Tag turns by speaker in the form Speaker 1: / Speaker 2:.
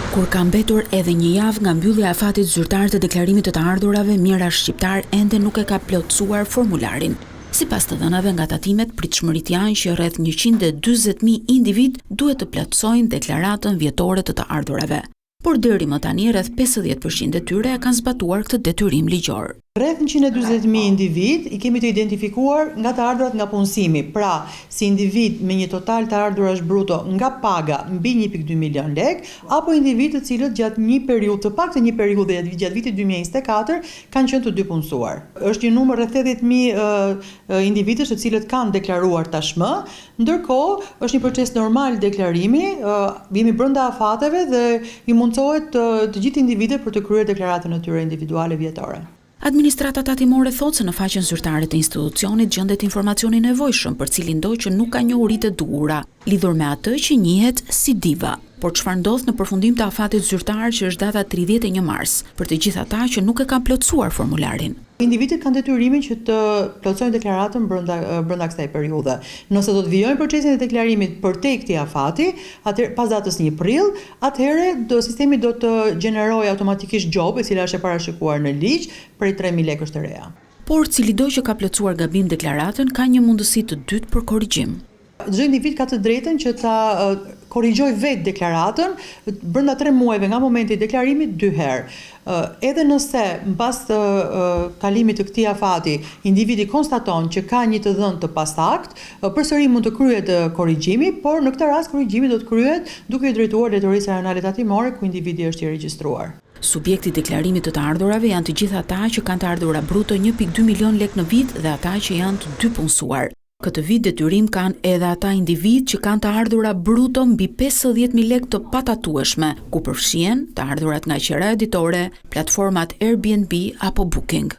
Speaker 1: Kur ka mbetur edhe një javë nga mbyllja e afatit zyrtar të deklarimit të ardhurave, Mira Shqiptar ende nuk e ka plotësuar formularin. Sipas të dhënave nga tatimet, pritshmëritë janë që rreth 140.000 individ duhet të plotësojnë deklaratën vjetore të ardhurave. Por deri më tani rreth 50% e tyre e kanë zbatuar këtë detyrim ligjor.
Speaker 2: Rreth 140.000 individ i kemi të identifikuar nga të ardhurat nga punësimi, pra si individ me një total të ardhurash bruto nga paga mbi 1.2 milion lek, apo individ të cilët gjatë një periudhë, të paktën një periudhë gjatë vitit 2024 kanë qenë të dy punësuar. Është një numër rreth 80.000 individësh të cilët kanë deklaruar tashmë, ndërkohë është një proces normal deklarimi, jemi brenda afateve dhe i mundsohet të gjithë individët për të kryer deklaratën e tyre individuale vjetore.
Speaker 1: Administrata tatimore thotë se në faqen zyrtare të institucionit gjendet informacioni nevojshëm për cilin do që nuk ka njohuritë e duhura, lidhur me atë që njihet si diva. Por çfarë ndodh në përfundim të afatit zyrtar që është data 31 mars, për të gjithë ata që nuk e kanë plotësuar formularin?
Speaker 2: Individët kanë detyrimin që të plotësojnë deklaratën brenda kësaj periudhe. Nëse do të vijojnë procesin e deklarimit përtej këtij afati, atëherë pas datës 1 prill, atëherë sistemi do të gjenerojë automatikisht gjobë, e cila është e parashikuar në ligj, prej 3.000 lekësh të reja.
Speaker 1: Por cilido që ka plotësuar gabim deklaratën ka një mundësi të dytë për korrigjim.
Speaker 2: Çdo individ ka të drejtën që ta korrigjojë vetë deklaratën brenda 3 muajve nga momenti i deklarimit 2 herë. Edhe nëse mbas kalimit të këtij afati individi konstaton që ka një të dhënë të pasakt, përsëri mund të kryhet korrigjimi, por në këtë rast korrigjimi do të kryhet duke i drejtuar drejtorisë rajonale tatimore ku individi është i regjistruar.
Speaker 1: Subjekti i deklarimit të ardhurave janë të gjithë ata që kanë të ardhura bruto 1.2 milion lek në vit dhe ata që janë të dy punësuar. Këtë vit detyrim kanë edhe ata individ që kanë të ardhura bruto mbi 50.000 lek të patatueshme, ku përfshihen të ardhurat nga qera editore, platformat Airbnb apo Booking.